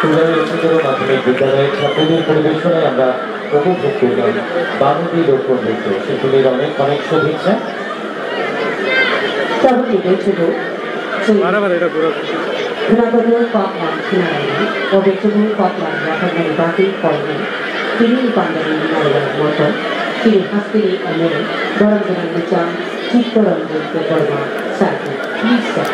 স্কুলের উচ্চতর মাধ্যমিক বিদ্যালয়ের ছাত্রদের পরিবেশনায় আমরা উপভোগ করলাম বাংলাদেশ লোকনৃত্য। সেগুলির অনেক অনেক শুভেচ্ছা। Benar-benar Paklan Kinarani, Obetubul Paklan Rakanari Baki Koini, Kini Pandani Narayan Motor, Kini Haspiri Amere, Doran Bicam, Chittoran Burma, Saki, Lisa.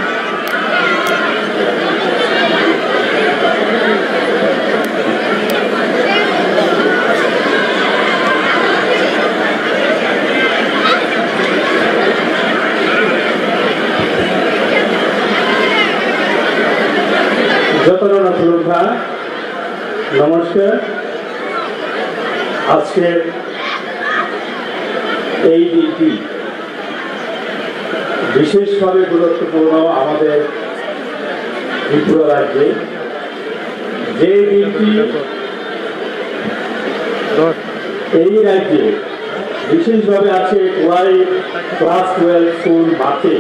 নমস্কার। আজকে এই দিনটি বিশেষভাবে গুরুত্বপূর্ণ আমাদের ত্রিপুরা রাজ্যে। যে দিনটি এই রাজ্যে বিশেষভাবে আছে কোলাই ক্লাস 12 স্কুল মাঠে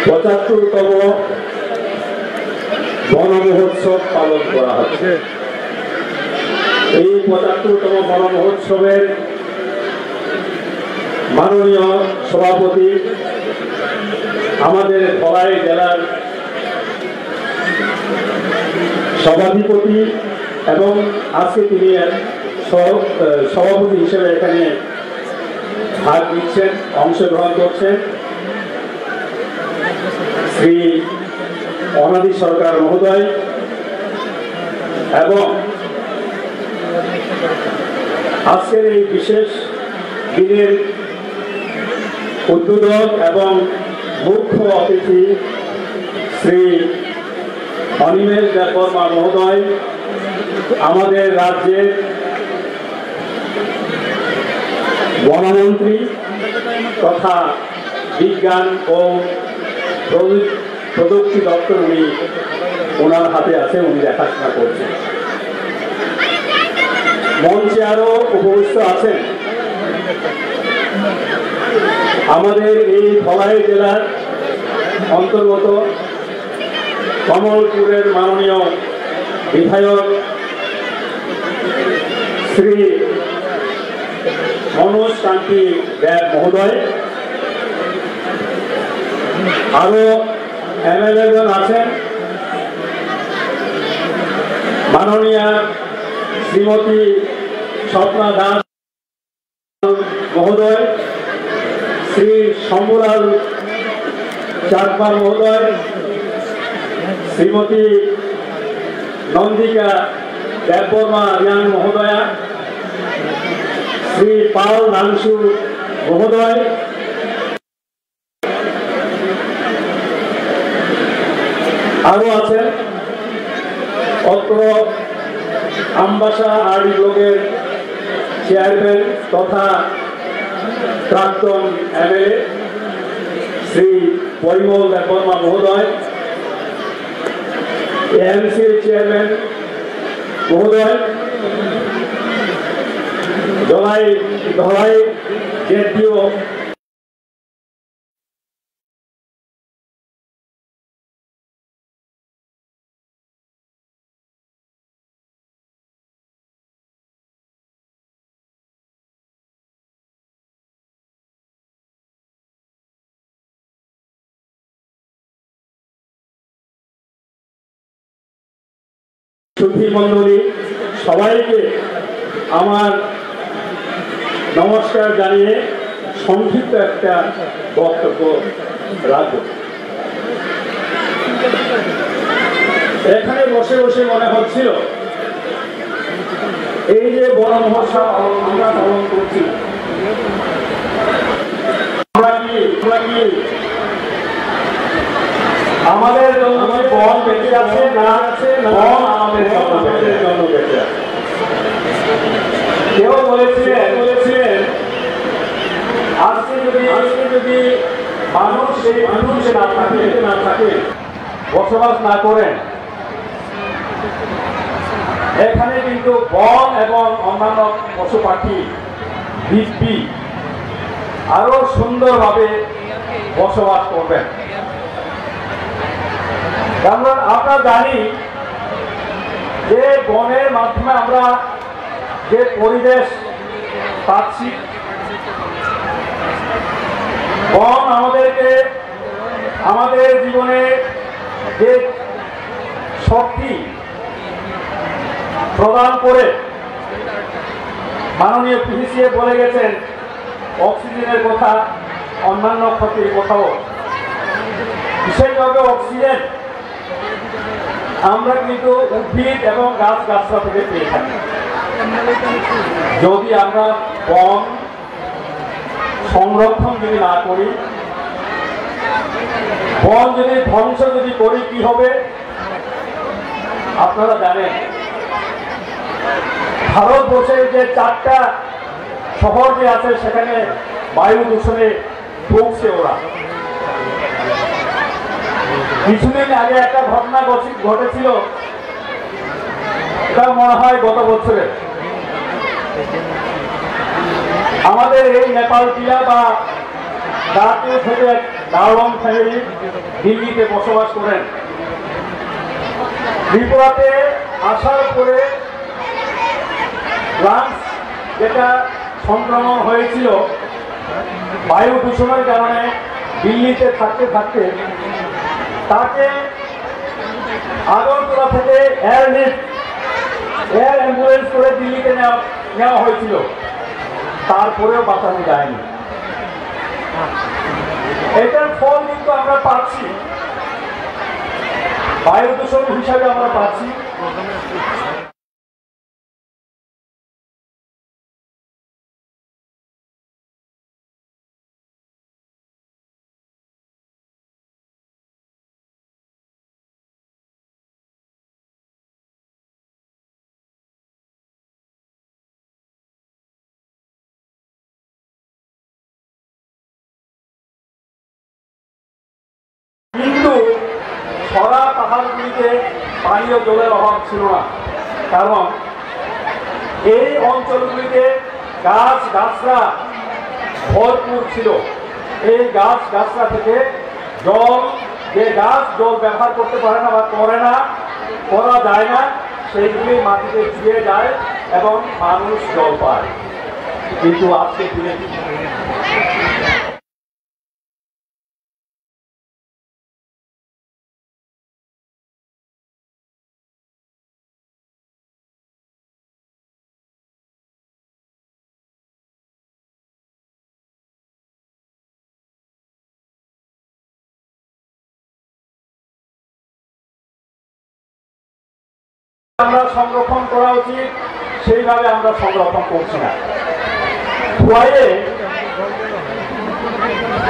৭৫তম বন মহোৎসব পালন করা হচ্ছে। এই ৭৫তম বন মহোৎসবের মাননীয় সভাপতি আমাদের ধলাই জেলার সভাধিপতি এবং আজকে তিনি সভাপতি হিসেবে এখানে ভাগ নিচ্ছেন, অংশগ্রহণ করছেন শ্রী অনাদি সরকার মহোদয় এবং আজকের এই বিশেষ দিনের উদ্বোধক এবং মুখ্য অতিথি শ্রী অনিমেষ দেববর্মা মহোদয়, আমাদের রাজ্যের বনমন্ত্রী তথা বিজ্ঞান ও প্রযুক্তি দপ্তর উনি ওনার হাতে আছে, উনি দেখাশোনা করছেন। মঞ্চে আরো উপস্থিত আছেন আমাদের এই ধলাই জেলার অন্তর্গত কমলপুরের মাননীয় বিধায়ক শ্রী মনোজ কান্তি দেব মহোদয়, আরো এমএলএগণ আছেন মাননীয়া শ্রীমতী স্বপ্না দাস মহোদয়, শ্রী শম্ভুলাল চাকমা মহোদয়, শ্রীমতী নন্দিকা দেববর্মা রিয়াং মহোদয়া, শ্রী পাল নাংশু মহোদয়, আরো আছেন অত্র আমবাসা আরডি ব্লকের চেয়ারম্যান তথা প্রাক্তন এমএলএ শ্রী পরিমল দেববর্মা মহোদয়, এএমসির চেয়ারম্যান মহোদয়, ধলাই জেডিও সুধী মণ্ডলী সবাইকে আমার নমস্কার জানিয়ে সংক্ষিপ্ত একটা বক্তব্য রাখব। এখানে বসে বসে মনে হচ্ছিল এই যে বন মহোৎসব আমরা পালন করছি, আমাদের জন্য বন বেঁচে আছে না আছে, বন আমাদের জন্য বেঁচে আছে। কেউ বলেছিলেন আজকে যদি মানুষ সেই মানুষে না থাকে বসবাস না করেন, এখানে কিন্তু বন এবং অন্যান্য পশু পাখি দিব্যি আরো সুন্দরভাবে বসবাস করবেন। কারণ আমরা জানি যে বনের মাধ্যমে আমরা যে পরিবেশ পাচ্ছি, বন আমাদেরকে আমাদের জীবনে যে শক্তি প্রদান করে, মাননীয় পিসিএ বলে গেছেন অক্সিজেনের কথা, অন্যান্য ক্ষতির কথাও। বিশেষভাবে অক্সিজেন আমরা কিন্তু উদ্ভিদ এবং গাছগাছড়া থেকে পেয়ে থাকি। যদি আমরা বন সংরক্ষণ যদি না করি, বন যদি ধ্বংস যদি করি, কি হবে আপনারা জানেন। ভারতবর্ষের যে 4টা শহর যে আছে সেখানে বায়ু দূষণে ভুগছে ওরা। কিছুদিন আগে একটা ঘটনা ঘটেছিল, এটা মনে হয় গত বছরে। আমাদের এই নেপাল টিলা বা দাঁড়িয়ে থেকে দারোয়ান ফ্যামিলি দিল্লিতে বসবাস করেন। ত্রিপুরাতে আসার পরে লাংস যেটা সংক্রমণ হয়েছিল বায়ু দূষণের কারণে, দিল্লিতে থাকতে থাকতে তাকে আগরতলা থেকে এয়ার অ্যাম্বুলেন্স করে দিল্লিতে নেওয়া হয়েছিল, তারপরেও বাঁচানো যায়নি। এটার ফল কিন্তু আমরা পাচ্ছি, বায়ু দূষণ হিসাবে আমরা পাচ্ছি। কিন্তু সরা পাহাড়গুলিতে পানীয় জলের অভাব ছিল না, কারণ এই অঞ্চলগুলিতে গাছগাছড়া ভরপুর ছিল। এই গাছগাছড়া থেকে জল, যে গাছ জল ব্যবহার করতে পারে না বা করা যায় না, সেইগুলি মাটিতে ছুঁয়ে যায় এবং মানুষ জল পায়। কিন্তু আজকে দিনে আমরা সংরক্ষণ করা উচিত, সেইভাবে আমরা সংরক্ষণ করছি না। খোয়াইয়ে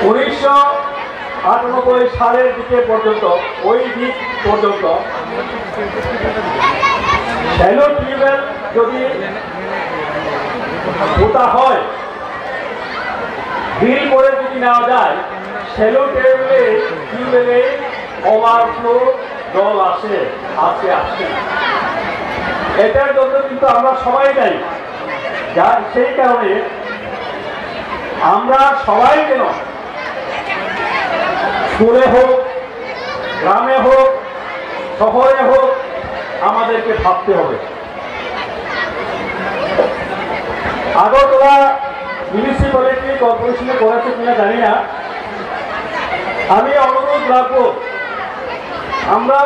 1998 সালের দিকে পর্যন্ত, ওই দিক পর্যন্ত শ্যালো টিউবওয়েল যদি পোতা হয়, ড্রিল করে যদি নেওয়া যায়, শ্যালো টিউবওয়েলে ওভারফ্লো জল আসে, আজকে আসছে না। এটার জন্য কিন্তু আমরা সবাই দায়ী। সেই কারণে আমরা সবাই যেন স্কুলে হোক, গ্রামে হোক, শহরে হোক, আমাদেরকে ভাবতে হবে। আগরতলা মিউনিসিপ্যালিটি কর্পোরেশনে করেছে কিনা জানি না, আমি অনুরোধ রাখবো আমরা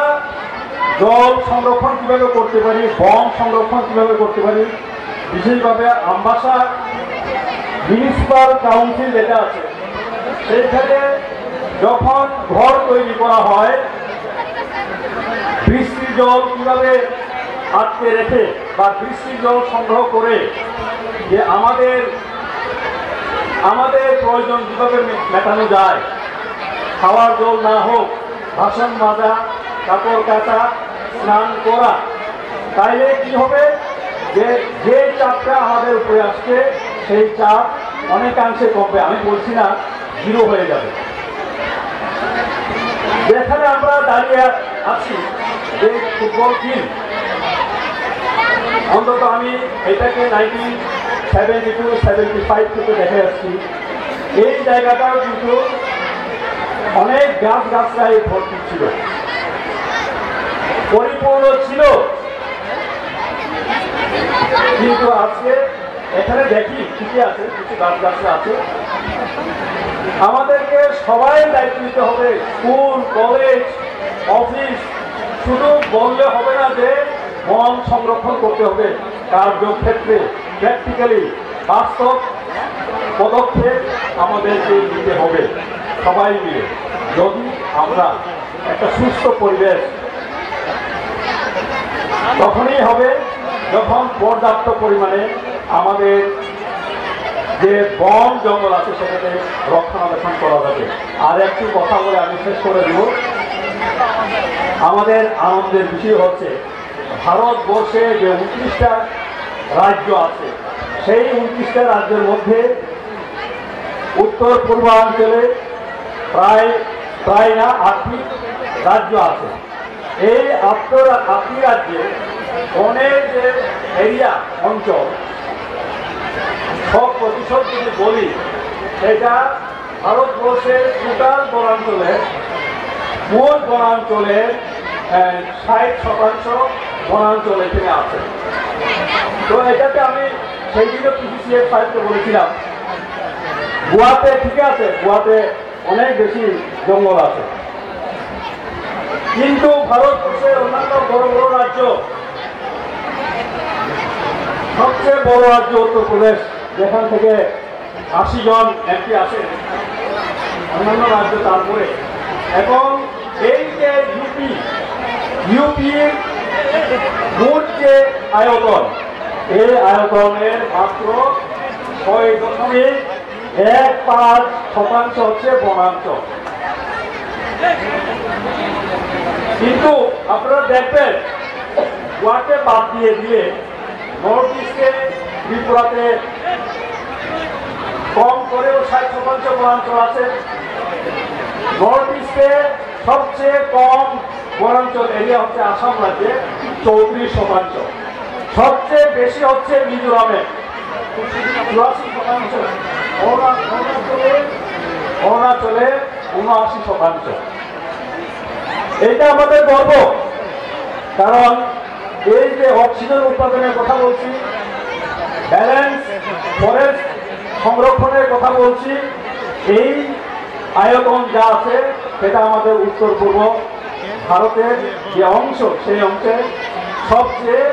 জল সংরক্ষণ কিভাবে করতে পারি, বন সংরক্ষণ কিভাবে করতে পারি। বিশেষভাবে আমবাসা মিউনিসিপাল কাউন্সিল যেটা আছে, সেইখানে যখন ঘর তৈরি করা হয়, বৃষ্টির জল কিভাবে আটকে রেখে বা বৃষ্টির জল সংগ্রহ করে যে আমাদের প্রয়োজন কিভাবে মেটানো যায়। খাওয়ার জল না হোক, বাসন মাজা, কাপড় কাচা, স্নান করা, তাইলে কি হবে, যে চাপটা আমাদের উপরে আসছে সেই চাপ অনেকাংশে কমবে। আমি বলছি না জিরো হয়ে যাবে। যেখানে আমরা দাঁড়িয়ে আছি, যে ফুটবল ফিল্ড, অন্তত আমি এটাকে 1972-75 থেকে দেখে আসছি, এই জায়গাটাও কিন্তু অনেক গাছগাছড়ায় ভর্তি ছিল। পরিপূর্ণ ছিল, কিন্তু আজকে এখানে দেখি ঠিকই আছে, কিছু গাছগাছরা আছে। আমাদেরকে সবাই দায়িত্ব নিতে হবে, স্কুল, কলেজ, অফিস, শুধু বললে হবে না যে বন সংরক্ষণ করতে হবে, কার্যক্ষেত্রে প্র্যাকটিক্যালি বাস্তব পদক্ষেপ আমাদেরকে নিতে হবে সবাই মিলে। যদি আমরা একটা সুস্থ পরিবেশ তখনই হবে যখন পর্যাপ্ত পরিমাণে আমাদের যে বন জঙ্গল আছে সেটাকে রক্ষণাবেক্ষণ করা যাবে। আর একটু কথা বলে আমি শেষ করে দেব। আমাদের আনন্দের বিষয় হচ্ছে ভারতবর্ষে যে 29টা রাজ্য আছে, সেই 29টা রাজ্যের মধ্যে উত্তর পূর্বাঞ্চলে প্রায় না 8টি রাজ্য আছে। এই 8টি রাজ্যে বনের যে এরিয়া অঞ্চল 100% যদি বলি, এটা ভারতবর্ষের টোটাল বনাঞ্চলের মোট বনাঞ্চলের 60% বনাঞ্চল এখানে আছে। তো এটাকে আমি সেই দিনে পিসিসিএফ সাহিত্যে বলেছিলাম, গোয়াতে ঠিক আছে, গোয়াতে অনেক বেশি জঙ্গল আছে, কিন্তু ভারতবর্ষের অন্যান্য বড় বড় রাজ্য, সবচেয়ে বড় রাজ্য উত্তরপ্রদেশ, যেখান থেকে 80 জন এমপি আসেন, অন্যান্য রাজ্য তারপরে। এবং এই যে ইউপির মোট যে আয়তন, এই আয়তনের মাত্র 6.15% হচ্ছে বনাঞ্চল। কিন্তু আপনারা দেখবেন গোয়াকে বাদ দিয়ে দিলে নর্থ ইস্টে, ত্রিপুরাতে কম করেও 60% বনাঞ্চল আছে। নর্থ ইস্টে সবচেয়ে কম বনাঞ্চল এরিয়া হচ্ছে আসাম রাজ্যে 34%, সবচেয়ে বেশি হচ্ছে মিজোরামে 84%, অরুণাচলে 79%। এটা আমাদের গর্ব, কারণ এই যে অক্সিজেন উৎপাদনের কথা বলছি, ব্যালেন্স ফরেস্ট সংরক্ষণের কথা বলছি, এই আয়তন যা আছে সেটা আমাদের উত্তর পূর্ব ভারতের যে অংশ, সেই অংশে সবচেয়ে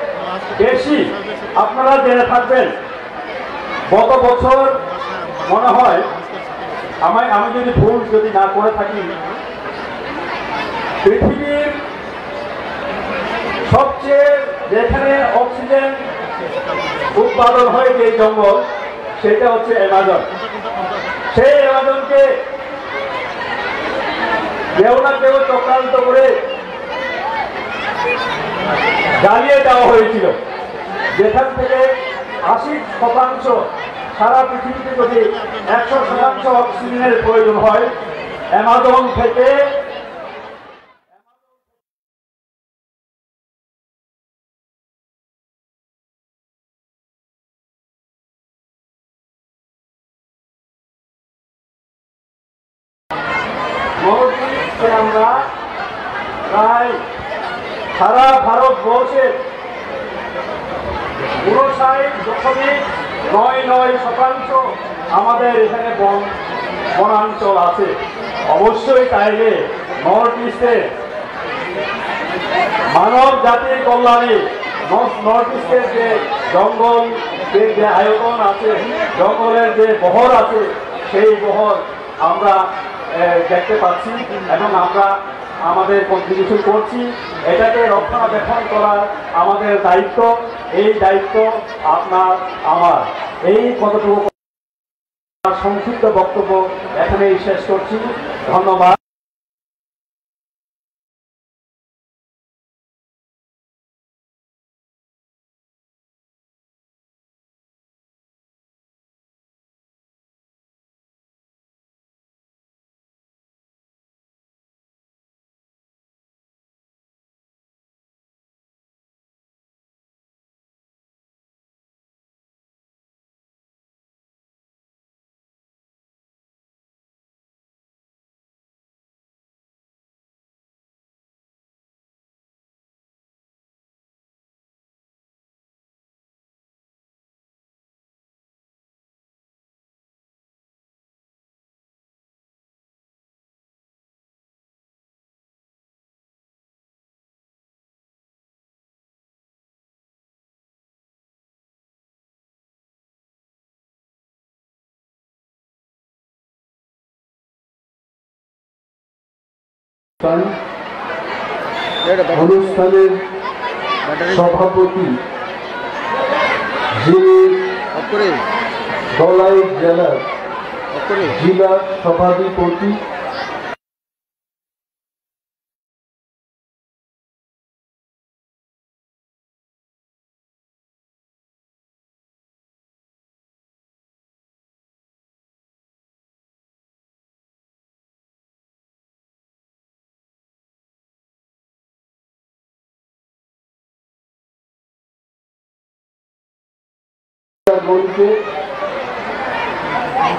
বেশি। আপনারা জেনে থাকবেন গত বছর মনে হয়, আমি যদি ভুল না করে থাকি, পৃথিবীর সবচেয়ে যেখানে অক্সিজেন উৎপাদন হয় যে জঙ্গল, সেটা হচ্ছে অ্যামাজন। সেই অ্যামাজনকে কেউ না কেউ চক্রান্ত করে জ্বালিয়ে দেওয়া হয়েছিল, যেখান থেকে 80% সারা পৃথিবীতে যদি 100% অক্সিজেনের প্রয়োজন হয়, অ্যামাজন থেকে আমরা প্রায় সারা ভারতবর্ষের 59.99% আমাদের এখানে বনাঞ্চল আছে। অবশ্যই চাইলে নর্থ ইস্টে মানব জাতির কল্যাণে নর্থ ইস্টের যে জঙ্গল, যে আয়তন আছে, জঙ্গলের যে বহর আছে, সেই বহর আমরা দেখতে পাচ্ছি এবং আমরা আমাদের কন্ট্রিবিউশন করছি। এটাকে রক্ষণাবেক্ষণ করার আমাদের দায়িত্ব, এই দায়িত্ব আপনার আমার। এই কতটুকু সংক্ষিপ্ত বক্তব্য এখানেই শেষ করছি। ধন্যবাদ। অনুষ্ঠানের সভাপতি যিনি ধলাই জেলার জেলা সভাধিপতি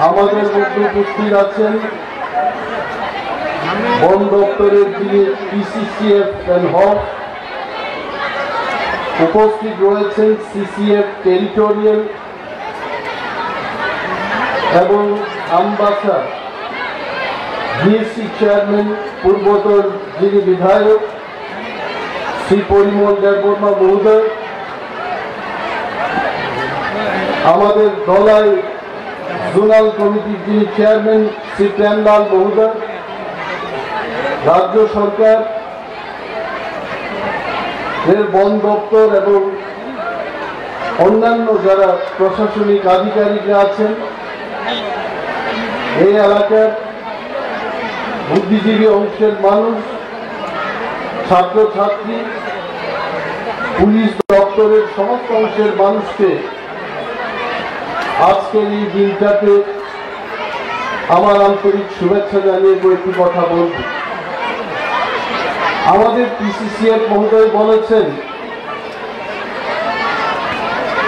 আমাদের মধ্যে উপস্থিত আছেন বন দপ্তরের যিনি পিসিসিএফ হক, উপস্থিত রয়েছেন সিসিএফ টেরিটোরিয়াল এবং আমবাসা বিএসসি চেয়ারম্যান পূর্বতন যিনি বিধায়ক শ্রী পরিমল দেববর্মা মহোদয়, আমাদের ধলাই জোনাল কমিটির যিনি চেয়ারম্যান শ্রী প্রেমলাল মহোদয়, রাজ্য সরকার এর বন দপ্তর এবং অন্যান্য যারা প্রশাসনিক আধিকারিকরা আছেন, এই এলাকার বুদ্ধিজীবী অংশের মানুষ, ছাত্রছাত্রী, পুলিশ দপ্তরের সমস্ত অংশের মানুষকে আজকের এই দিনটাতে আমার আন্তরিক শুভেচ্ছা জানিয়ে কয়েকটি কথা বলব। আমাদের পিসিসিএফ মহোদয় বলেছেন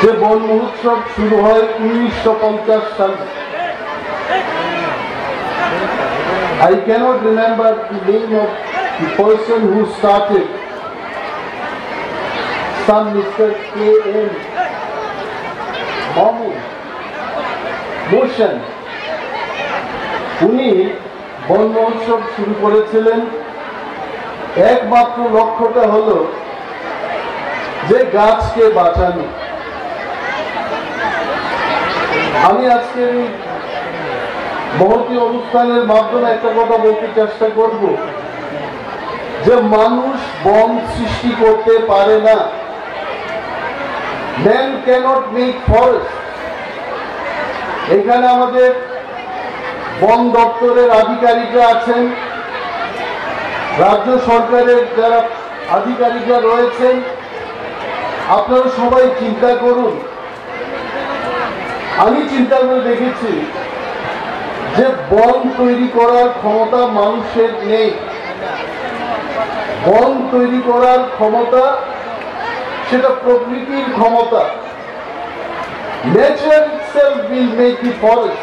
যে বন মহোৎসব শুরু হয় 1950 সালে। I cannot remember the name of the person who started, some Mr. K.M. Motion, উনি বন মহোৎসব শুরু করেছিলেন। একমাত্র লক্ষ্যটা হলো যে গাছকে বাঁচানো। আমি আজকে মহতী অনুষ্ঠানের মাধ্যমে একটা কথা বলতে চেষ্টা করব যে মানুষ বন সৃষ্টি করতে পারে না। Man cannot make forest. এখানে আমাদের বন দপ্তরের আধিকারিকরা আছেন, রাজ্য সরকারের যারা আধিকারিকরা রয়েছেন, আপনারা সবাই চিন্তা করুন। আমি চিন্তা করে দেখেছি যে বন তৈরি করার ক্ষমতা মানুষের নেই। বন তৈরি করার ক্ষমতা সেটা প্রকৃতির ক্ষমতা। Nature itself will make the forest.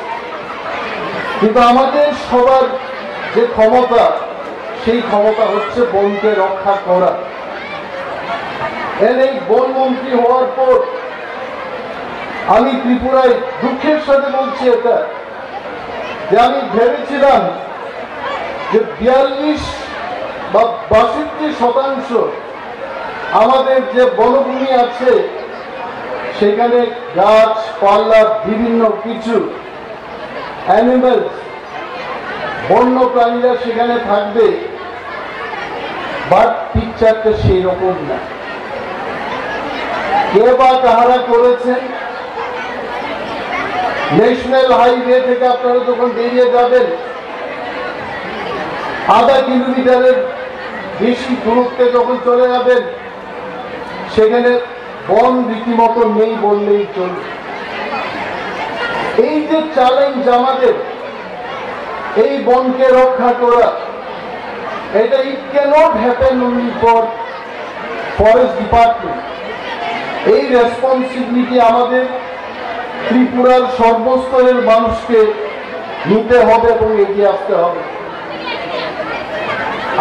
কিন্তু আমাদের সবার যে ক্ষমতা, সেই ক্ষমতা হচ্ছে বনকে রক্ষা করা। এই বনমন্ত্রী হওয়ার পর আমি ত্রিপুরায় দুঃখের সাথে বলছি এটা যে আমি ভেবেছিলাম যে 42 বা 62% আমাদের যে বনভূমি আছে সেখানে গাছপালা, বিভিন্ন কিছু অ্যানিমেলস, বন্য প্রাণীরা সেখানে থাকবে, বাট পিকচারটা সেই রকম না। কে বা কাহারা করেছেন? ন্যাশনাল হাইওয়ে থেকে আপনারা যখন বেরিয়ে যাবেন, আধা কিলোমিটারের বেশি দূরত্বে যখন চলে যাবেন, সেখানে বন রীতিমতো নেই বললেই চলবে। এই যে চ্যালেঞ্জ আমাদের, এই বনকে রক্ষা করা, এটা it can't happen only for forest department. এই রেসপন্সিবিলিটি আমাদের ত্রিপুরার সর্বস্তরের মানুষকে নিতে হবে এবং এগিয়ে আসতে হবে।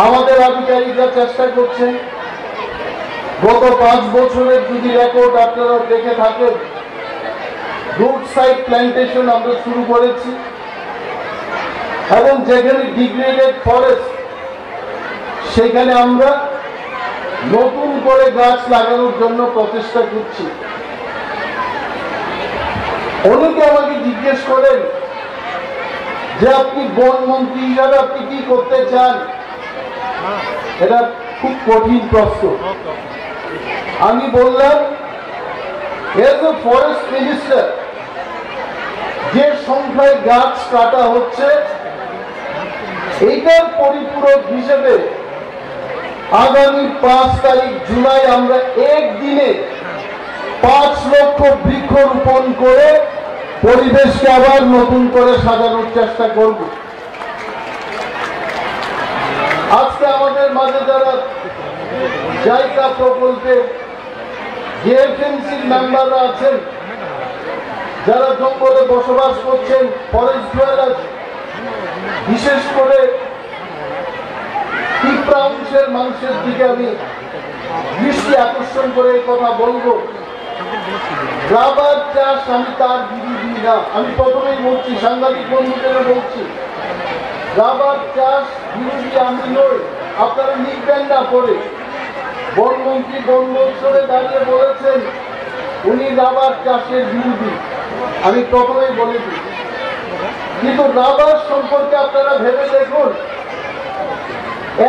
আমাদের আধিকারিকরা চেষ্টা করছেন। গত 5 বছরের যদি রেকর্ড আপনারা দেখে থাকেন, রোড সাইড প্ল্যান্টেশন আমরা শুরু করেছি এবং যেখানে ডিগ্রেডেড ফরেস্ট সেখানে আমরা নতুন করে গাছ লাগানোর জন্য প্রচেষ্টা করছি। অনেকে আমাকে জিজ্ঞেস করেন যে আপনি বন মন্ত্রী হিসাবে আপনি কি করতে চান? এটা খুব কঠিন প্রশ্ন। আমি বললাম এজ এ ফরেস্ট মিনিস্টার যে সংখ্যায় গাছ কাটা হচ্ছে এইটার পরিপূরক হিসেবে আগামী 5 তারিখ জুলাই আমরা একদিনে 5 লক্ষ বৃক্ষরোপণ করে পরিবেশকে আবার নতুন করে সাজানোর চেষ্টা করব। আজকে আমাদের মাঝে যারা জায়গা প্রকল্পে জিএফএমসির মেম্বাররা আছেন, যারা জঙ্গলে বসবাস করছেন, ফরেস্ট ডুয়েলার, বিশেষ করে পিঁপড়া অংশের মানুষের দিকে আমি দৃষ্টি আকর্ষণ করে এই কথা বলবো, রাবার চাষ আমি তার বিরোধী না। আমি প্রথমেই বলছি, সাংবাদিক বন্ধুদের বলছি, রাবার চাষ বিরোধী আমি নই। আপনারা লিখবেন না পরে। বনমন্ত্রী বনমন্ত্রণে দাঁড়িয়ে বলেছেন উনি রাবার চাষের বিরোধী। আমি প্রথমেই বলে দিই, কিন্তু রাবার সম্পর্কে আপনারা ভেবে দেখুন,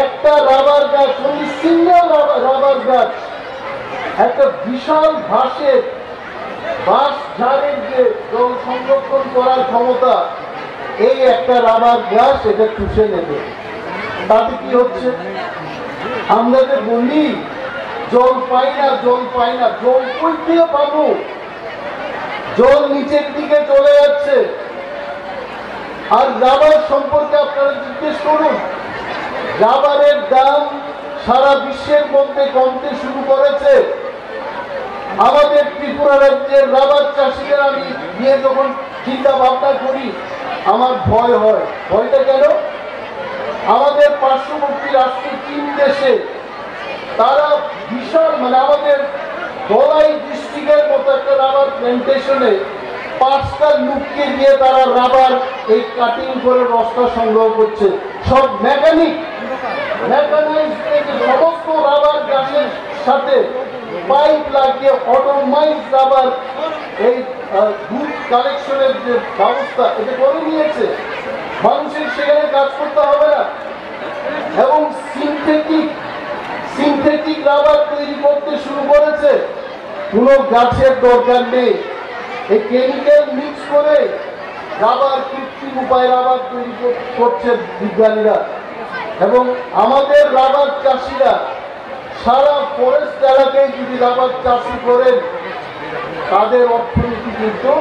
একটা রাবার গাছ, উনি সিঙ্গেল রাবার গাছ, একটা বিশাল ঘাসের বাঁশ ঝাড়ের যে জল সংরক্ষণ করার ক্ষমতা, এই একটা রাবার গাছ এটা চুষে নেবে। তাতে কি হচ্ছে? আমরা যে বলি জল পাই না, জল পাই না, জল কই দিয়ে পাবো? জল নিচের দিকে চলে যাচ্ছে। আর রাবার সম্পর্কে আপনারা জিজ্ঞেস করুন, রাবারের দাম সারা বিশ্বের মধ্যে কমতে শুরু করেছে। আমাদের ত্রিপুরা রাজ্যের রাবার চাষিদের আমি নিয়ে যখন চিন্তা ভাবনা করি আমার ভয় হয়। ভয়টা কেন? আমাদের পার্শ্ববর্তী রাষ্ট্র চীন দেশে তারা বিশাল, মানে আমাদের ধলাই ডিস্ট্রিক্টের মতো একটা রাবার প্ল্যান্টেশনে 5টা লোককে দিয়ে তারা রাবার এই কাটিং করে রসটা সংগ্রহ করছে। সব মেকানাইজড সমস্ত রাবার গাছের সাথে পাইপ লাগিয়ে অটোমাইজ রাবার এই দুধ কালেকশনের যে ব্যবস্থা এটা করে নিয়েছে। মানুষের সেখানে কাজ করতে হবে না। এবং সিনথেটিক রাবার তৈরি করতে শুরু করেছে। কোনো গাছের দরকার নেই, এই কেমিক্যাল মিক্স করে রাবার, কৃত্রিম উপায় রাবার তৈরি করছে বিজ্ঞানীরা। এবং আমাদের রাবার চাষিরা সারা ফরেস্ট এলাকায় যদি রাবার চাষি করেন, তাদের অর্থনীতি কিন্তু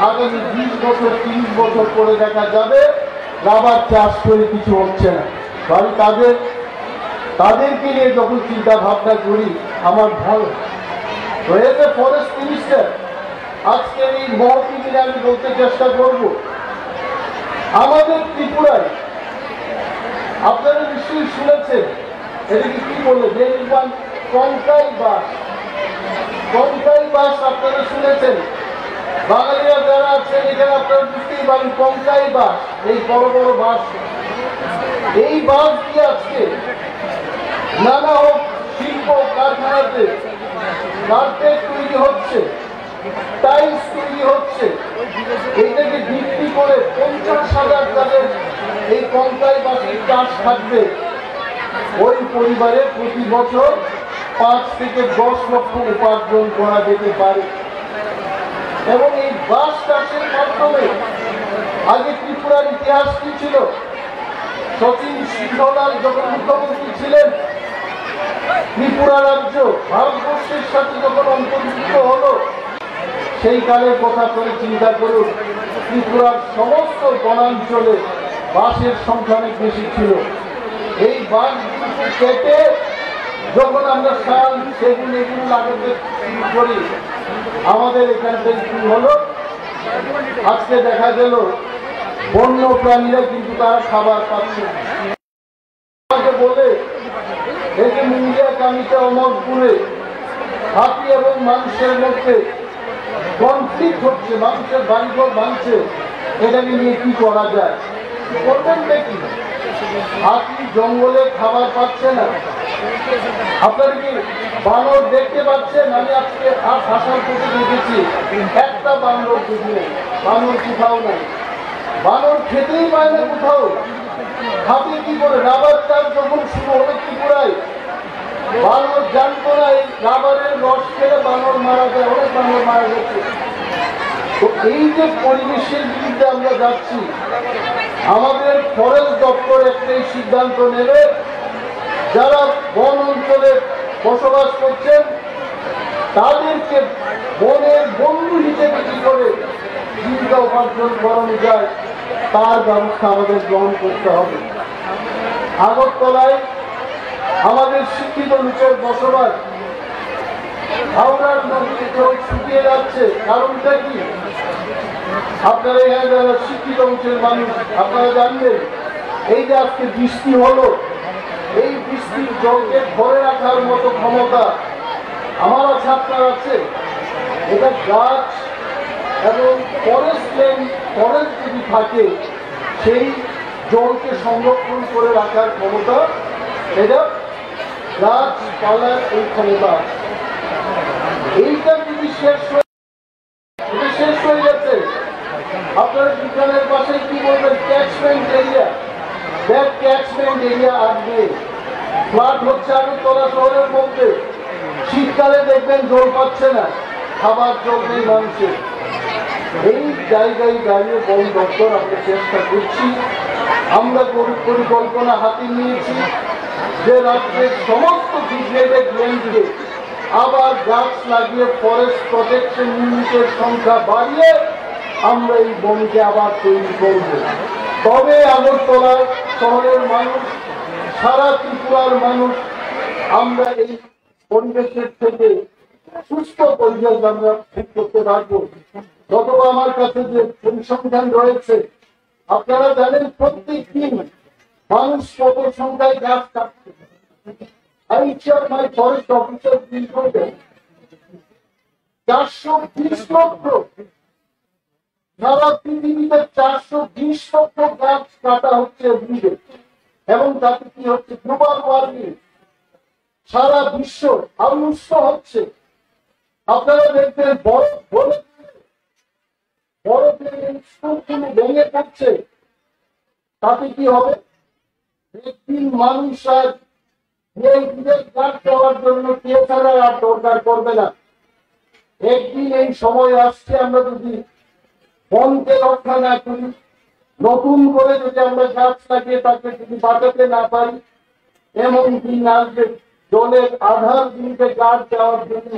আগামী 20 বছর 30 বছর পরে দেখা যাবে রাবার চাষ করে কিছু হচ্ছে না। আমি তাদেরকে নিয়ে যখন চিন্তা ভাবনা করি আমার ভালো হয়েছে। ফরেস্ট মিনিস্টার আজকের এই মহতি দিনে আমি বলতে চেষ্টা করব, আমাদের ত্রিপুরায় আপনারা নিশ্চয়ই শুনেছেন, এটাকে কি বলে, কঙ্কাই বাস আপনারা শুনেছেন। বাঙালিরা যারা আছেন এখানে আপনারা বুঝতেই পারেন, কঙ্কাই বাস, এই বড় বড় বাস, এই বাস দিয়ে আজকে নানা হোক শিল্প কারখানাতে কার্পেট তৈরি হচ্ছে, টাইলস তৈরি হচ্ছে। এইটাকে বিক্রি করে 50,000 তাদের এই কঙ্কাই বাসের চাষ থাকবে। ওই পরিবারে প্রতি বছর 5 থেকে 10 লক্ষ উপার্জন করা যেতে পারে। এবং এই বাঁশ চাষের মাধ্যমে আগে ত্রিপুরার ইতিহাস কি ছিল? শচীন সিংহলাল যখন মুখ্যমন্ত্রী ছিলেন, ত্রিপুরা রাজ্য ভারতবর্ষের সাথে যখন অন্তর্ভুক্ত হলো, সেই কালের কথা করে চিন্তা করুন, ত্রিপুরার সমস্ত বনাঞ্চলে বাঁশের সংখ্যা অনেক বেশি ছিল। এই বাঁশগুলোকে কেটে যখন আমরা শাল, সেগুন এগুলো লাগাতে শুরু করি, আমাদের এখান থেকে শুরু হলো। আজকে দেখা গেল বন্য প্রাণীরা কিন্তু তারা খাবার পাচ্ছে। বলে এই যে মুঙ্গিয়া কামিটা অমরপুরে হাতি এবং মানুষের মধ্যে কনফ্লিক্ট হচ্ছে, মানুষের বাড়িঘর ভাঙছে, এটাকে নিয়ে কি করা যায়? করবেন নাকি? হাতি জঙ্গলে খাবার পাচ্ছে না। আপনারা কি বানর দেখতে পাচ্ছেন? আমি আজকে আসার পথে দেখেছি একটা বানর দেখি, বানর কোথাও নাই, বানর খেতেই পায় না কোথাও। হাতে কি করে রাবার চাষ যখন শুরু হলো ত্রিপুরায়, বানর জানতো না এই রাবারের রস খেলে বানর মারা যায়, অনেক বানর মারা গেছে। তো এই যে পরিবেশের বিরুদ্ধে আমরা যাচ্ছি, আমাদের ফরেস্ট দপ্তর একটাই সিদ্ধান্ত নেবে, যারা বন অঞ্চলে বসবাস করছেন তাদেরকে বনের বন্ধু হিসেবে কি করে জীবিকা উপার্জন করানো যায় তার ব্যবস্থা আমাদের গ্রহণ করতে হবে। আগরতলায় আমাদের শিক্ষিত লোকের বসবাস, হাওড়ার নদীতে জল শুকিয়ে যাচ্ছে, কারণটা কি? আপনারা এখানে যারা শিক্ষিত অংশের মানুষ আপনারা জানবেন, এই যে আজকে বৃষ্টি হলো, এই বৃষ্টির জলকে ধরে রাখার মতো ক্ষমতা আমার আছে, আপনার আছে? এটা গাছ এবং ফরেস্ট যদি থাকে সেই জলকে সংরক্ষণ করে রাখার ক্ষমতা, এটা গাছপালার এই ক্ষমতা। এইটা যদি শেষ হয়ে গেছে, আপনার বিজ্ঞানের পাশে কি বলবেন? Catchment area, that catchment area আর নেই। ফ্লাড হচ্ছে আগরতলা শহরের মধ্যে, শীতকালে দেখবেন জল পাচ্ছে না, খাবার জল নেই মানুষের। এই জায়গায় দাঁড়িয়ে বন দপ্তর আমরা চেষ্টা করছি, আমরা পরিকল্পনা হাতে নিয়েছি যে রাজ্যের সমস্ত ডিগ্রেডেড ল্যান্ডকে আবার গাছ লাগিয়ে ফরেস্ট প্রটেকশন ইউনিটের সংখ্যা বাড়িয়ে আমরা এই বনকে আবার তৈরি করব। তবে আগরতলা শহরের মানুষ, সারা ত্রিপুরার মানুষ আমরা এই পরিবেশের থেকে সুস্থ পরিবেশ আমরা ঠিক করতে পারবো। যতবা আমার কাছে যে পরিসংখ্যান রয়েছে, আপনারা জানেন প্রত্যেক দিন মানুষ কত সংখ্যায় গাছ কাটছে। I share my forest officers in Korea. 420 লক্ষ, সারা পৃথিবীতে 420 লক্ষ গাছ কাটা হচ্ছে এভরিডে, এবং তাতে কি হচ্ছে? গ্লোবাল ওয়ার্মিং, সারা বিশ্ব আরো উষ্ণ হচ্ছে। আপনারা দেখবেন বরফের স্তূপগুলো ভেঙে পড়ছে, তাতে কি হবে? একদিন মানুষ আর গাছ দেওয়ার জন্য কে ছাড়া আর দরকার করবে না। একদিন এই সময় আসছে, আমরা যদি বনকে রক্ষা না করি, নতুন করে যদি আমরা গাছ লাগিয়ে তাকে যদি বাঁচাতে না পারি, এমন দিন আসবে জলের আধার দিনকে গাছ দেওয়ার জন্য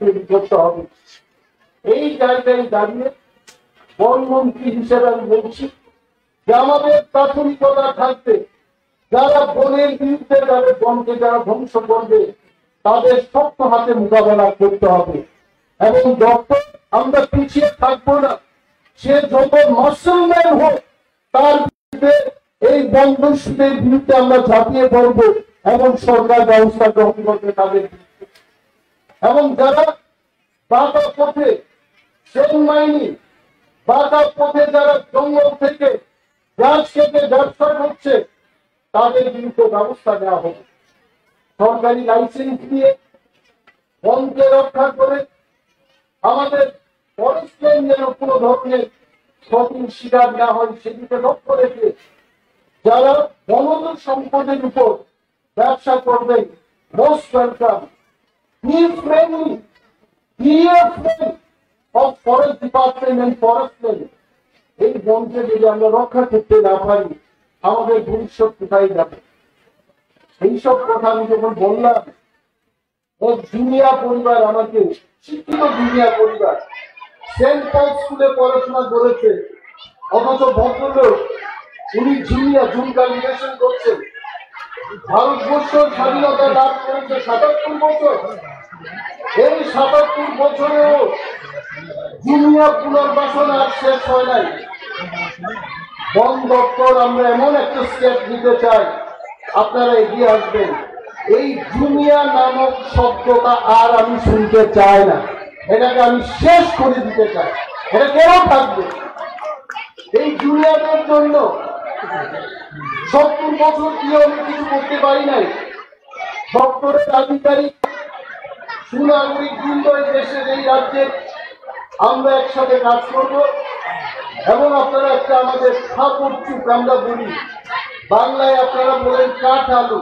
তৈরি করতে হবে। এই জায়গায় দাঁড়িয়ে বনমন্ত্রী হিসেবে আমি বলছি যে আমাদের প্রাথমিকতা থাকবে যারা বনের বিরুদ্ধে যাবে, বনকে যারা ধ্বংস করবে তাদের শক্ত হাতে মোকাবেলা করতে হবে। এবং ডক্টর আমরা পিছিয়ে থাকবো না, সে যত মুসলমান হোক তার বিরুদ্ধে এই বনদস্যুদের বিরুদ্ধে আমরা ঝাঁপিয়ে পড়বো এবং সরকার ব্যবস্থা গ্রহণ করবে তাদের বিরুদ্ধে। এবং যারা বাঁকা পথে সেনাবাহিনী, বাঁকা পথে যারা জঙ্গল থেকে গাছ কেটে ব্যবসা করছে তাদের বিরুদ্ধে ব্যবস্থা নেওয়া হবে। সরকারি লাইসেন্স দিয়ে বনকে রক্ষা করে আমাদের ফরেস্ট যেন কোনো ধরনের ক্ষতির শিকার না হয় সেদিকে লক্ষ্য রেখে যারা বনজ সম্পদের উপর ব্যবসা করবেন, most welcome. He is friendly. He is friend of forest department and forestmen. এই বনকে যদি আমরা রক্ষা করতে না পারি আমাদের ভবিষ্যৎ কোথায় যাবে? এইসব কথা আমি যখন বললাম, এক জুনিয়া পরিবার, আমাকে শিক্ষিত জুনিয়া পরিবার, সেন্ট পল স্কুলে পড়াশোনা করেছে, অথচ ভদ্রলোক উনি জুন ক্যালিব্রেশন করছেন। ভারতবর্ষ স্বাধীনতা লাভ করেছে ৭৭ বছর, এই ৭৭ বছরেও জুনিয়া পুনর্বাসন আর শেষ হয় নাই। বন দপ্তর আমরা এমন একটা স্টেপ নিতে চাই, আপনারা এগিয়ে আসবেন। এই জুনিয়া নামক শব্দটা আর আমি শুনতে চাই না, এটাকে আমি শেষ করে দিতে চাই। এটা কেন থাকবে? এই জুনিয়াদের জন্য ৭০ বছর দিয়ে আমি কিছু করতে পারি নাই। দপ্তরের আধিকারিক, সুনাগরিক বৃন্দ এই দেশের, এই রাজ্যে আমরা একসাথে কাজ করব। এবং আপনারা একটা আমাদের সাপোর্ট চুপ আমরা বলি, বাংলায় আপনারা বলেন কাঠ আলু,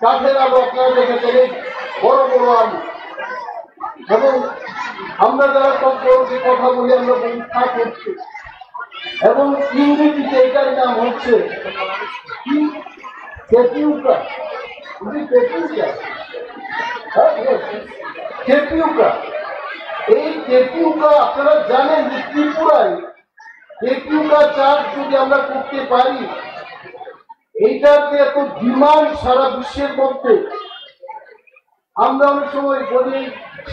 কাঠের আলু আপনারা দেখেছেন, এই বড় বড় আলু। এবং আমরা যারা যে কথা বলি আমরা বলি খা করছি, এবং ইংরেজিতে এটার নাম হচ্ছে কি কেপিউকা, কেপিউকা। এই কেপিউকা আপনারা জানেন যে ত্রিপুরায় কেপিউকা চাষ যদি আমরা করতে পারি, এইটার যে এত ডিমান্ড সারা বিশ্বের মধ্যে। আমরা অনেক সময় বলি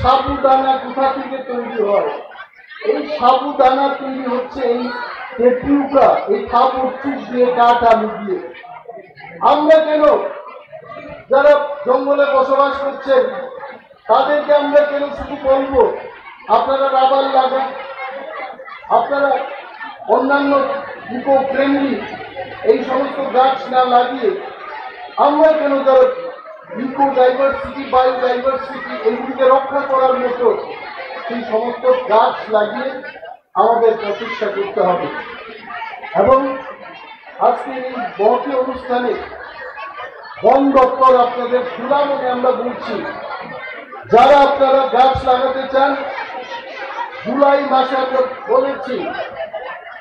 সাবুদানা কোথা থেকে তৈরি হয়, এই সাবুদানা তৈরি হচ্ছে এই কেপিউকা, এই কাপড় চুপ দিয়ে কাঠ আলু দিয়ে। আমরা কেন যারা জঙ্গলে বসবাস করছেন তাদেরকে আমরা কেন শুধু বলবো আপনারা রাবার লাগান, আপনারা অন্যান্য ইকো ফ্রেন্ডলি এই সমস্ত গাছ না লাগিয়ে আমরা কেন যারা ইকো ডাইভার্সিটি, বায়োডাইভার্সিটি এগুলিকে রক্ষা করার মতো সেই সমস্ত গাছ লাগিয়ে আমাদের প্রচেষ্টা করতে হবে। এবং আজকের এই মহতি অনুষ্ঠানে বন দপ্তর আপনাদের খোলা মনে আমরা বলছি, যারা আপনারা গাছ লাগাতে চান, জুলাই মাসে আমরা বলেছি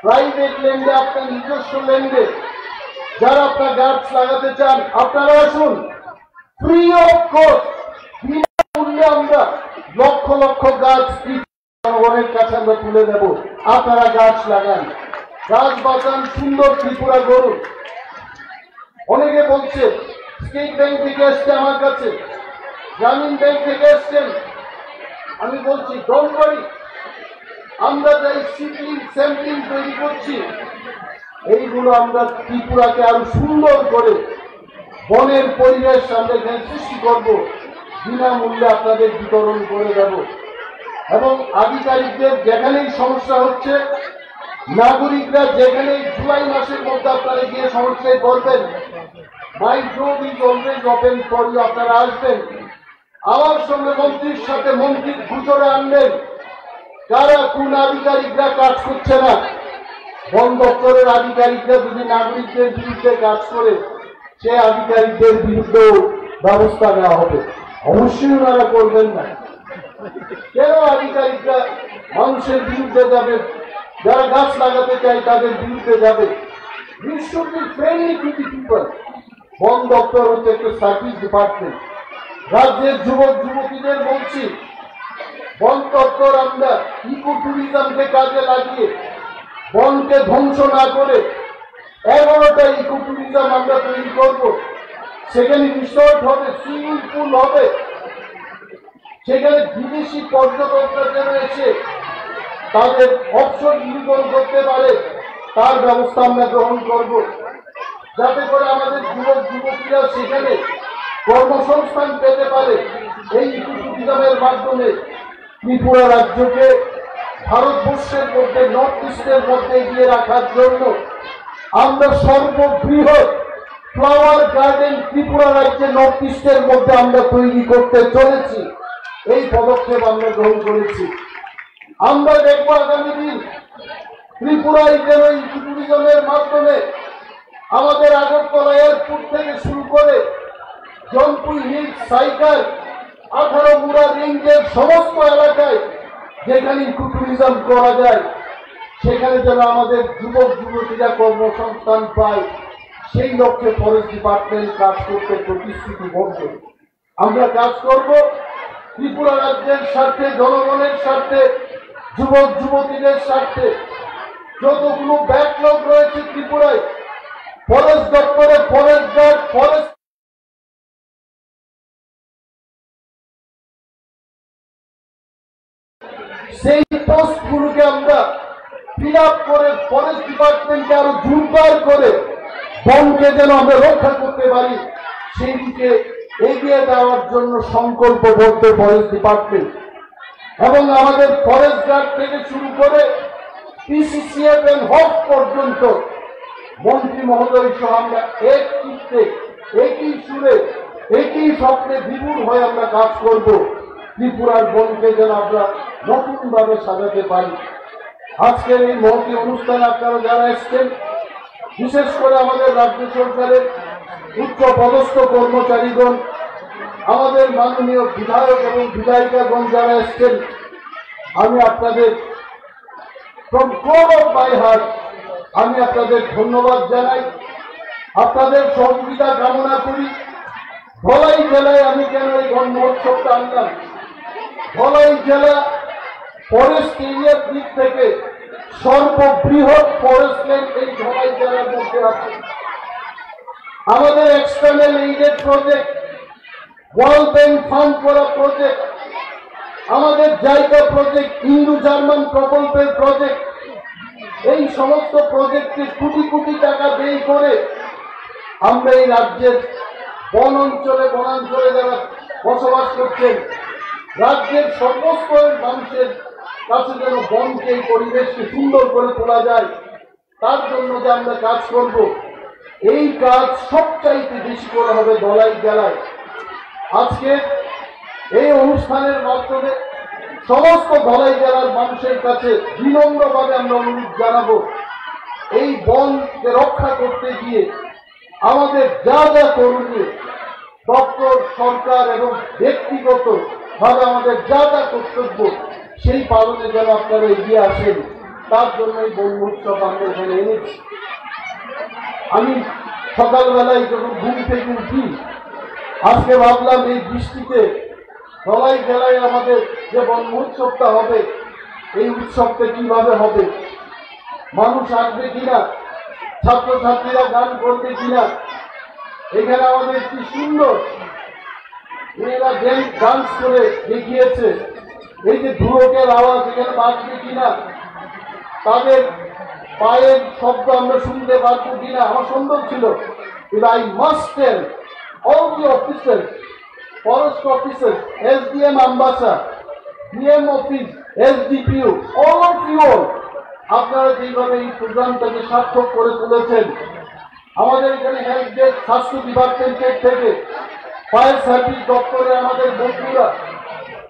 প্রাইভেট ল্যান্ডে, আপনার নিজস্ব ল্যান্ডে যারা আপনার গাছ লাগাতে চান আপনারা আসুন, ফ্রি অফ কস্ট, বিনামূল্যে আমরা লক্ষ লক্ষ গাছ জনগণের কাছে আমরা তুলে দেব। আপনারা গাছ লাগান, গাছ বাঁচান, সুন্দর ত্রিপুরা গড়ুন। অনেকে বলছে স্টেট ব্যাংক থেকে এসছে আমার কাছে, গ্রামীণ ব্যাংক থেকে এসছেন, আমি বলছি ডোন্ট ওয়ারি, আমরা যাই সিডলিং স্যাম্পলিং তৈরি করছি, এইগুলো আমরা ত্রিপুরাকে আরো সুন্দর করে বনের পরিবেশ আমরা এখানে সৃষ্টি করব, বিনামূল্যে আপনাদের বিতরণ করে দেব। এবং আধিকারিকদের যেখানেই সমস্যা হচ্ছে, নাগরিকরা যেখানেই জুলাই মাসের মধ্যে আপনারা গিয়ে সমস্যায় করবেন, my door is always open for you, আপনারা আসবেন আমার সঙ্গে মন্ত্রীর সাথে, মন্ত্রীর গুজরে আনবেন কারা কোন আধিকারিকরা কাজ করছে না। বন দপ্তরের আধিকারিকরা যদি নাগরিকদের বিরুদ্ধে কাজ করে, সে আধিকারিকদের বিরুদ্ধেও ব্যবস্থা নেওয়া হবে। অবশ্যই ওনারা করবেন না। কেন আধিকারিকরা মানুষের বিরুদ্ধে যাবে? যারা গাছ লাগাতে চায় তাদের বিরুদ্ধে যাবে। বন দপ্তর হচ্ছে একটা সার্ভিস ডিপার্টমেন্ট। রাজ্যের যুবক যুবতীদের বলছি, বন দপ্তর আমরা ইকো ট্যুরিজমকে কাজে লাগিয়ে বনকে ধ্বংস না করে 11টা ইকো ট্যুরিজম আমরা তৈরি করব। সেখানে রিসোর্ট হবে, সুইমিং পুল হবে, সেখানে বিদেশি পর্যটকরা যেন এসে তাদের অবসর নিরূপণ করতে পারে তার ব্যবস্থা আমরা গ্রহণ করব, যাতে করে আমাদের যুবক যুবতীরা সেখানে কর্মসংস্থান পেতে পারে। এই ইকো ট্যুরিজমের মাধ্যমে ত্রিপুরা রাজ্যকে ভারতবর্ষের মধ্যে, নর্থ ইস্টের মধ্যে এগিয়ে রাখার জন্য আমরা সর্ববৃহৎ ফ্লাওয়ার গার্ডেন ত্রিপুরা রাজ্যে নর্থ ইস্টের মধ্যে আমরা তৈরি করতে চলেছি। এই পদক্ষেপ আমরা গ্রহণ করেছি। আমরা দেখব আগামী দিন ত্রিপুরায় যেন এই ট্যুরিজমের মাধ্যমে আমাদের আগরতলা এয়ারপোর্ট থেকে শুরু করে জনপুর হিলস, সাইকাল, 18 মুড়া রেঞ্জের সমস্ত এলাকায় যেখানে ইকো ট্যুরিজম করা যায়, সেখানে যেন আমাদের যুবক যুবতীরা কর্মসংস্থান পায়, সেই লক্ষ্যে ফরেস্ট ডিপার্টমেন্ট কাজ করতে প্রতিশ্রুতিবদ্ধ। আমরা কাজ করব ত্রিপুরা রাজ্যের স্বার্থে, জনগণের স্বার্থে, যুবক যুবতীদের স্বার্থে। যতগুলো ব্যাকলগ রয়েছে ত্রিপুরায়, ফরেস্ট দপ্তরে ফরেস্ট গার্ড, ফরেস্ট সেই পোস্টগুলোকে আমরা ফিল আপ করে ফরেস্ট ডিপার্টমেন্টকে আরো জোরদার করে বনকে যেন আমরা রক্ষা করতে পারি, সেই দিকে এগিয়ে দেওয়ার জন্য সংকল্পবদ্ধ ফরেস্ট ডিপার্টমেন্ট। এবং আমাদের ফরেস্ট গার্ড থেকে শুরু করে পিসিসিএফ এন্ড হক পর্যন্ত মন্ত্রী মহোদয় সহ আমরা এক চিত্তে, একই সুরে, একই স্বপ্নে বিভোর হয়ে আমরা কাজ করব, ত্রিপুরার বনকে যেন আমরা নতুন ভাবে সাজাতে পারি। আজকের এই মহতি অনুষ্ঠানে আপনারা যারা এসছেন, বিশেষ করে আমাদের রাজ্য সরকারের উচ্চ পদস্থ কর্মচারীগণ, আমাদের মাননীয় বিধায়ক এবং বিধায়িকাগণ যারা এসছেন, আমি আপনাদের from core of my heart আমি আপনাদের ধন্যবাদ জানাই, আপনাদের সহযোগিতা কামনা করি। ধলাই জেলায় আমি কেন এই বন মহোৎসবটা আনলাম, ধলাই জেলা ফরেস্ট এরিয়ার দিক থেকে সর্ববৃহৎ ফরেস্ট ল্যান্ড এই ধলাই জেলার মধ্যে আছে। আমাদের external aided project, world bank fund করা প্রজেক্ট, আমাদের জায়গা প্রজেক্ট, ইন্দো জার্মান প্রকল্পের প্রজেক্ট, এই সমস্ত প্রজেক্টে কোটি কোটি টাকা ব্যয় করে আমরা এই রাজ্যের বনাঞ্চলে যারা বসবাস করছেন, রাজ্যের সমস্ত মানুষের কাছে যেন বনকে, এই পরিবেশকে সুন্দর করে তোলা যায়, তার জন্য যে আমরা কাজ করব, এই কাজ সবচাইতে বেশি করে হবে ধলাই জেলায়। আজকে এই অনুষ্ঠানের মাধ্যমে সমস্ত ধলাই জেলার মানুষের কাছে বিনম্রভাবে আমরা অনুরোধ জানাবো, এই বনকে রক্ষা করতে গিয়ে আমাদের যা যা করণীয়, দপ্তর, সরকার এবং ব্যক্তিগতভাবে আমাদের যা যা কর্তব্য, সেই পালনে যেন আপনারা এগিয়ে আসেন, তার জন্য এই বন মহোৎসব আমরা এখানে এনেছি। আমি সকালবেলায় যখন ঘুম থেকে উঠি, আজকে ভাবলাম এই বৃষ্টিতে ধলাই জেলায় আমাদের যে বন মহোৎসবটা হবে, এই উৎসবটা কিভাবে হবে, মানুষ আসবে কিনা, ছাত্রছাত্রীরা গান করবে কিনা, এখানে আমাদের কি সুন্দর মেয়েরা ডান্স করে দেখিয়েছে, এই যে ধুলোকের আওয়াজ এখানে বাজবে কিনা, তাদের পায়ের শব্দ আমরা শুনতে পারবো কিনা, আমার সুন্দর ছিল। কিন্তু I must tell all the officers, forest officers, SDM Ambassa, DM office, SDPU, all of you all, আপনারা যেভাবে এই প্রোগ্রামটাকে সার্থক করে তুলেছেন, আমাদের এখানে হেলথ ডেস্ক, স্বাস্থ্য ডিপার্টমেন্টের থেকে, ফায়ার সার্ভিস দপ্তরের আমাদের বন্ধুরা,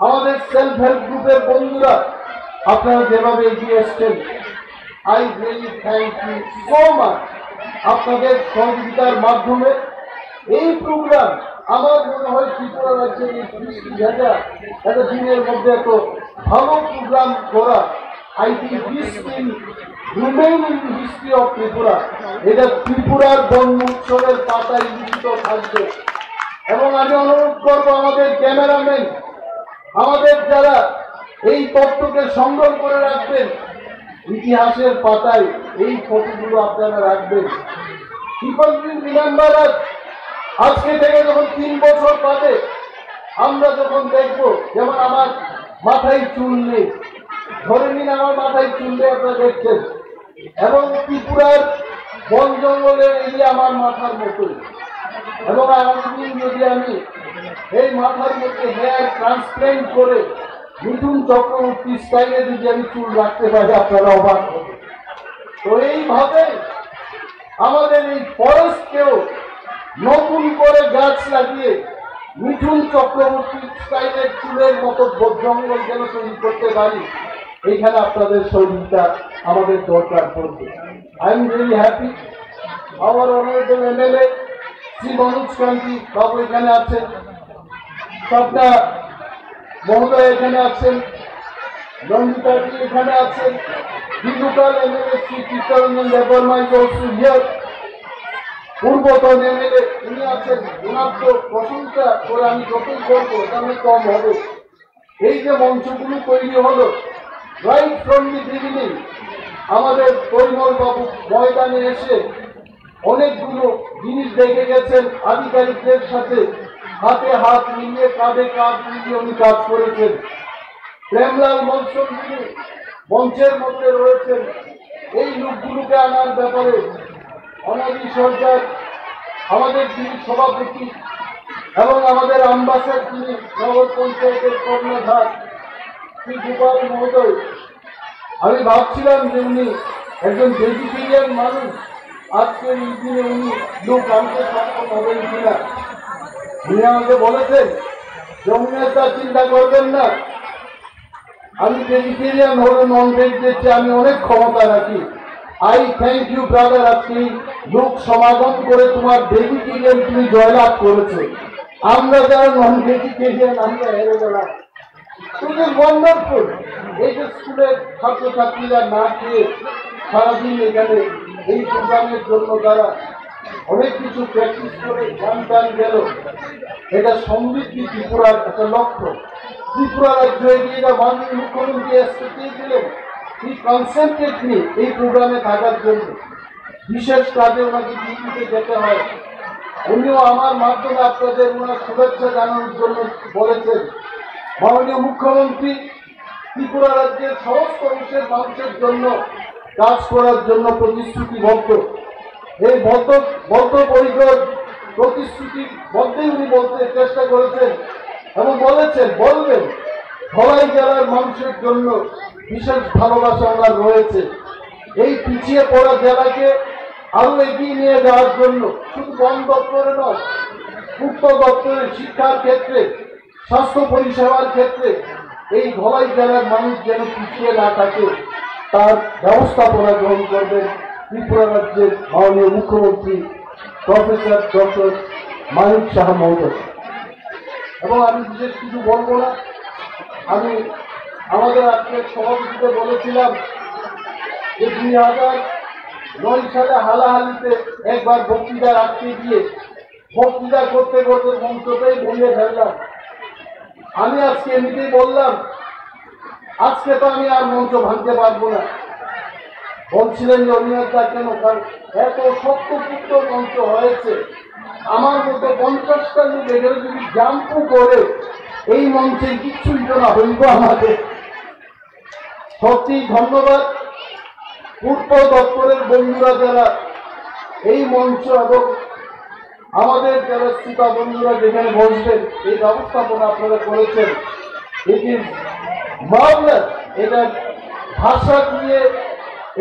আমাদের সেলফ হেল্প গ্রুপের বন্ধুরা, আপনারা যেভাবে এগিয়ে এসছেন, I really thank you so much. আপনাদের সহযোগিতার মাধ্যমে এই প্রোগ্রাম, আমার মনে হয় ত্রিপুরা রাজ্যের এই বৃষ্টি ভেজা এত দিনের মধ্যে এত ভালো প্রোগ্রাম করা, I think this will remain in the history of Tripura. এটা ত্রিপুরার বন মহোৎসবের পাতায় লিখিত থাকবে। এবং আমি অনুরোধ করব আমাদের ক্যামেরাম্যান, আমাদের যারা এই তথ্যকে সংগ্রহ করে রাখবেন, ইতিহাসের পাতায় এই ফটোগুলো আপনারা রাখবেন। পিপল উইল রিমেম্বার আস। আজকে থেকে যখন 3 বছর বাদে আমরা যখন দেখব, যেমন আমার মাথায় চুল নেই, ধরে নিন আমার মাথায় চুল নেই, আপনারা দেখছেন, এবং ত্রিপুরার বন জঙ্গলের এরিয়া আমার মাথার মতোই, এবং আগামী যদি আমি এই মাথার মধ্যে হেয়ার ট্রান্সপ্লান্ট করে মিঠুন চক্রবর্তী স্টাইলে যদি আমি চুল রাখতে পারি, আপনারা অবাক হবে। তো এইভাবে আমাদের এই ফরেস্টকেও নতুন করে গাছ লাগিয়ে মিঠুন চক্রবর্তী স্টাইলের চুলের মতো জঙ্গল যেন তৈরি করতে পারি, এইখানে আপনাদের সহযোগিতা আমাদের দরকার পড়বে। I am really happy. আমার অনারেবল এমএলএ শ্রী মনোজ কান্তি বাবু এখানে আছেন, সবটা মহোদয় এখানে আছেন, রঞ্জিতাজি এখানে আছেন, বিন্দুকাল MLA Shri Chittaranjan Debbarma is also here, পূর্বতন এমএলএ উনি আছেন। ওনার তো প্রশংসা করে আমি যতই করবো তেমন কম হবে। এই যে মঞ্চগুলো তৈরি হলো, রাইট ফ্রম দি বিগিনিং আমাদের পরিমল বাবু ময়দানে এসে অনেকগুলো জিনিস দেখে গেছেন, আধিকারিকদের সাথে হাতে হাত মিলিয়ে, কাঁধে কাঁধ মিলিয়ে উনি কাজ করেছেন। প্রেমলাল মনসুর মঞ্চের মধ্যে রয়েছেন। এই লোকগুলোকে আনার ব্যাপারে অনাদি সরকার, আমাদের যিনি সভাপতি এবং আমাদের আম্বাসার যিনি নগর পঞ্চায়েতের কর্ণধার শ্রী গোপাল মহোদয়, আমি ভাবছিলাম যে উনি একজন ভেজিটেরিয়ান মানুষ, আজকের এই দিনে উনি লোক আনতে সক্ষম হবেন কিনা। উনি আমাকে বলেছেন জমিনেতা চিন্তা করবেন না, আমি ভেজিটেরিয়ান হলে নন ভেজ দিচ্ছি, আমি অনেক ক্ষমতা রাখি, আই থ্যাংক ইউ ব্রাদার, আজকে লোক সমাগম করে তোমার ভেজিটেরিয়ান তুমি জয়লাভ করেছো। আমরা যারা নন ভেজিটেরিয়ান আমরা হেরে গেলাম। তুমি ওয়ান্ডারফুল। এই যে স্কুলের ছাত্রছাত্রীরা না খেয়ে সারাদিন এখানে এই প্রোগ্রামের জন্য তারা অনেক কিছু প্র্যাকটিস করে গান গেল, এটা সমৃদ্ধি ত্রিপুরার একটা লক্ষ্য। ত্রিপুরা রাজ্য এগিয়ে মাননীয় মুখ্যমন্ত্রী আজকে দিলেন, এই কনসেন্ট্রেট নিয়ে এই প্রোগ্রামে থাকার জন্য বিশেষ কাজে ওনাকে দিল্লিতে যেতে হয়। উনিও আমার মাধ্যমে আপনাদের ওনার শুভেচ্ছা জানানোর জন্য বলেছেন। মাননীয় মুখ্যমন্ত্রী ত্রিপুরা রাজ্যের সমস্ত অংশের মানুষের জন্য কাজ করার জন্য প্রতিশ্রুতিবদ্ধ। এই বদ্ধপরিকর প্রতিশ্রুতির মধ্যেই উনি বলতে চেষ্টা করেছেন এবং বলবেন ধলাই জেলার মানুষের জন্য বিশেষ ভালোবাসা ওনার রয়েছে। এই পিছিয়ে পড়া জেলাকে আরো এগিয়ে নিয়ে যাওয়ার জন্য শুধু বন দপ্তরে নয়, পূর্ত দপ্তরের শিক্ষার ক্ষেত্রে, স্বাস্থ্য পরিষেবার ক্ষেত্রে এই ধলাই জেলার মানুষ যেন পিছিয়ে না থাকে তার ব্যবস্থাপনা গ্রহণ করবেন ত্রিপুরা রাজ্যের মাননীয় মুখ্যমন্ত্রী প্রফেসর ডক্টর মানিক সাহা মহোদয়। এবং আমি বিশেষ কিছু বলবো না, আমি আমাদের আজকের সভাপতিতে বলেছিলাম যে 2009 সালে হালাহালিতে একবার বক্তৃতা রাখতে গিয়ে বক্তৃতা করতে করতে মঞ্চটাই ভেঙে ফেললাম। আমি আজকে এমনিতেই বললাম আজকে তো আমি আর মঞ্চ ভাঙতে পারবো না। বলছিলেন যে অনিয়তা কেন, কারণ এত শক্তপুক্ত মঞ্চ হয়েছে, আমার মতো 50টা লোক এখানে যদি জাম্পু করে এই মঞ্চে কিচ্ছুই তো না হইব আমাদের। সত্যি ধন্যবাদ পূর্ত দপ্তরের বন্ধুরা যারা এই মঞ্চ এবং আমাদের যারা শ্রোতা বন্ধুরা যেখানে বসবেন এই ব্যবস্থাপনা আপনারা করেছেন। It is marvellous. এটার ভাষা দিয়ে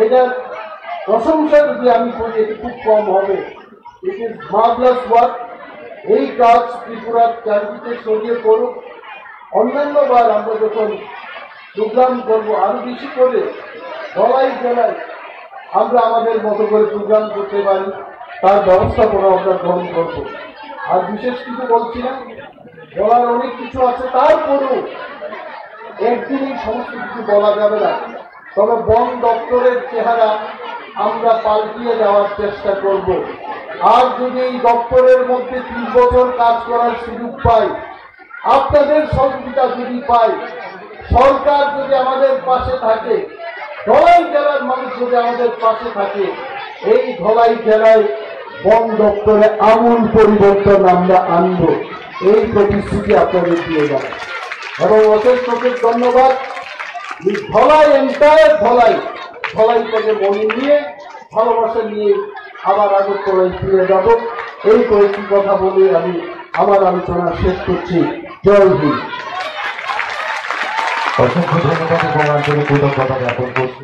এটার প্রশংসা যদি আমি করি এটি খুব কম হবে। It is marvellous work. এই কাজ ত্রিপুরার চারিদিকে ছড়িয়ে পড়ুক। অন্যান্যবার আমরা যখন প্রোগ্রাম করবো আরো বেশি করে ধলাই জেলায় আমরা আমাদের মতো করে প্রোগ্রাম করতে পারি, তার ব্যবস্থাপনা আমরা গ্রহণ করব। আর বিশেষ কিছু বলছি না, বলার অনেক কিছু আছে, তারপরেও একদিনই সমস্ত কিছু বলা যাবে না। তবে বন দপ্তরের চেহারা আমরা পাল্টিয়ে যাওয়ার চেষ্টা করব। আর যদি এই দপ্তরের মধ্যে 30 বছর কাজ করার সুযোগ পাই, আপনাদের সহযোগিতা যদি পাই, সরকার যদি আমাদের পাশে থাকে, ধলাই জেলার মানুষ যদি আমাদের পাশে থাকে, এই ধলাই জেলায় বন দপ্তরে আমূল পরিবর্তন আমরা আনব, এই প্রতিশ্রুতি আপনাদের দিয়ে যাব। এবং অশেষ ধন্যবাদ। ধলাই এন্টায়ার ধলাই থেকে মনে নিয়ে ভালোবাসা নিয়ে আবার আগরতলায় ফিরে যাব। এই কয়েকটি কথা বলে আমি আমার আলোচনা শেষ করছি। জয় হিন্দ। অসংখ্য ধন্যবাদ এবং আন্তরিক কৃতজ্ঞতা জ্ঞাপন করছি।